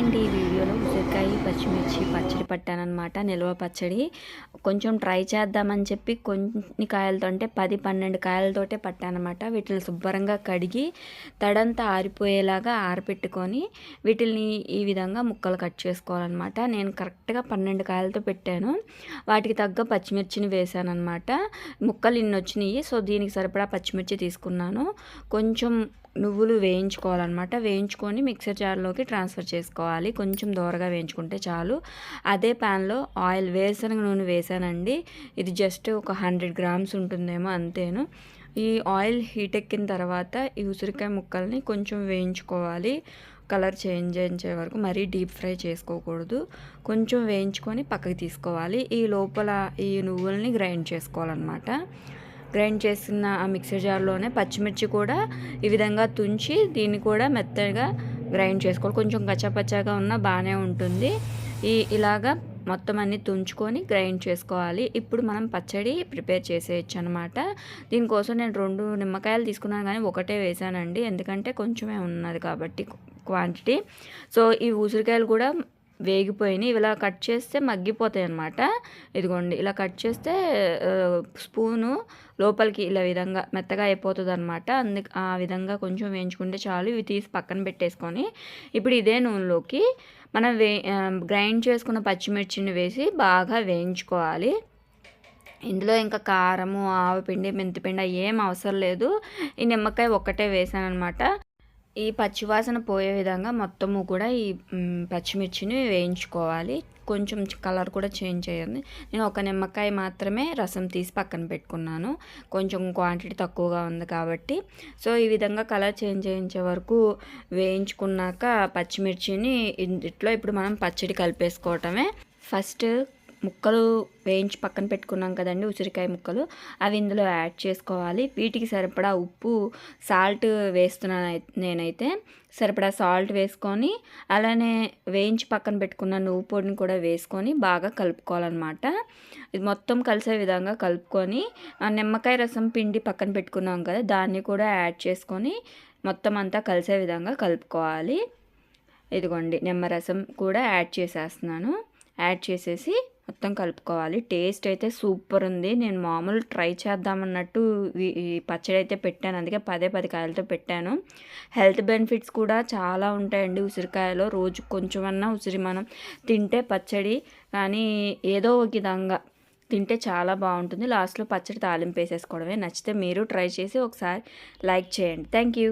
అండి. ఈ వీడియోలో ఉసిరికాయ, పచ్చిమిర్చి పచ్చడి పట్టాననమాట. నిల్వ పచ్చడి. కొంచెం ట్రై చేద్దామని చెప్పి కొన్ని కాయలతో అంటే 10, 12 కాయలతోటే పట్టానమాట. వీటిని శుభ్రంగా కడిగి తడంతా ఆరిపోయేలాగా ఆరపెట్టుకొని వీటిని ఈ విధంగా ముక్కలు కట్ చేసుకోవాలన్నమాట. నేను కరెక్ట్గా 12 కాయలతో పెట్టాను. వాటికి తగ్గ పచ్చిమిర్చిని వేసానన్నమాట. ముక్కలు ఇన్ని వచ్చినాయి. సో దీనికి సరిపడా పచ్చిమిర్చి తీసుకున్నాను. కొంచెం నువ్వులు వేయించుకోవాలన్నమాట. వేయించుకొని మిక్సర్ జార్లోకి ట్రాన్స్ఫర్ చేసుకోవాలి. కొంచెం దోరగా వేయించుకుంటే చాలు. అదే ప్యాన్లో ఆయిల్, వేరుశనగ నూనె వేసానండి. ఇది జస్ట్ ఒక 100 గ్రామ్స్ ఉంటుందేమో అంతేను. ఈ ఆయిల్ హీట్ ఎక్కిన తర్వాత ఈ ఉసిరికాయ ముక్కల్ని కొంచెం వేయించుకోవాలి. కలర్ చేంజ్ అయ్యే వరకు, మరీ డీప్ ఫ్రై చేసుకోకూడదు. కొంచెం వేయించుకొని పక్కకి తీసుకోవాలి. ఈ లోపల ఈ నువ్వుల్ని గ్రైండ్ చేసుకోవాలన్నమాట. గ్రైండ్ చేసిన ఆ మిక్సర్ జార్లోనే పచ్చిమిర్చి కూడా ఈ విధంగా తుంచి దీన్ని కూడా మెత్తగా గ్రైండ్ చేసుకోవాలి. కొంచెం కచ్చాపచ్చాగా ఉన్నా బాగానే ఉంటుంది. ఇలాగా మొత్తం అన్నీ తుంచుకొని గ్రైండ్ చేసుకోవాలి. ఇప్పుడు మనం పచ్చడి ప్రిపేర్ చేసేయచ్చు అనమాట. దీనికోసం నేను 2 నిమ్మకాయలు తీసుకున్నాను, కానీ ఒకటే వేసానండి. ఎందుకంటే కొంచెమే ఉన్నది కాబట్టి క్వాంటిటీ. సో ఈ ఉసిరికాయలు కూడా వేగిపోయినాయి. ఇలా కట్ చేస్తే మగ్గిపోతాయి అన్నమాట. ఇదిగోండి, ఇలా కట్ చేస్తే స్పూను లోపలికి ఇలా విధంగా మెత్తగా అయిపోతుంది అనమాట. ఆ విధంగా కొంచెం వేయించుకుంటే చాలు. ఇవి తీసి పక్కన పెట్టేసుకొని ఇప్పుడు ఇదే నూనెలోకి మనం గ్రైండ్ చేసుకున్న పచ్చిమిర్చిని వేసి బాగా వేయించుకోవాలి. ఇందులో ఇంకా కారము, ఆవపిండి, మెంతిపిండి ఏం అవసరం లేదు. ఈ నిమ్మకాయ ఒక్కటే వేసాను అనమాట. ఈ పచ్చివాసన పోయే విధంగా మొత్తము కూడా ఈ పచ్చిమిర్చిని వేయించుకోవాలి. కొంచెం కలర్ కూడా చేంజ్ అయ్యింది. నేను ఒక నిమ్మకాయ మాత్రమే రసం తీసి పక్కన పెట్టుకున్నాను, కొంచెం క్వాంటిటీ తక్కువగా ఉంది కాబట్టి. సో ఈ విధంగా కలర్ చేంజ్ అయ్యే వరకు వేయించుకున్నాక పచ్చిమిర్చిని ఇట్లా ఇప్పుడు మనం పచ్చడి కలిపేసుకోవటమే. ఫస్ట్ ముక్కలు వేయించి పక్కన పెట్టుకున్నాం కదండి, ఉసిరికాయ ముక్కలు, అవి ఇందులో యాడ్ చేసుకోవాలి. వీటికి సరిపడా ఉప్పు, సాల్ట్ వేస్తున్నాను నేనైతే. సరిపడా సాల్ట్ వేసుకొని అలానే వేయించి పక్కన పెట్టుకున్న నువ్వు పొడిని కూడా వేసుకొని బాగా కలుపుకోవాలన్నమాట. ఇది మొత్తం కలిసే విధంగా కలుపుకొని ఆ నిమ్మకాయ రసం పిండి పక్కన పెట్టుకున్నాం కదా, దాన్ని కూడా యాడ్ చేసుకొని మొత్తం అంతా కలిసే విధంగా కలుపుకోవాలి. ఇదిగోండి, నిమ్మరసం కూడా యాడ్ చేసేస్తున్నాను. యాడ్ చేసేసి మొత్తం కలుపుకోవాలి. టేస్ట్ అయితే సూపర్ ఉంది. నేను మామూలు ట్రై చేద్దామన్నట్టు ఈ పచ్చడి అయితే పెట్టాను, అందుకే 10 కాయలతో పెట్టాను. హెల్త్ బెనిఫిట్స్ కూడా చాలా ఉంటాయండి ఉసిరికాయలో. రోజు కొంచెమన్నా ఉసిరి మనం తింటే పచ్చడి కానీ ఏదో ఒక విధంగా తింటే చాలా బాగుంటుంది. లాస్ట్లో పచ్చడి తాలింపు వేసేసుకోవడమే. నచ్చితే మీరు ట్రై చేసి ఒకసారి లైక్ చేయండి. Thank you.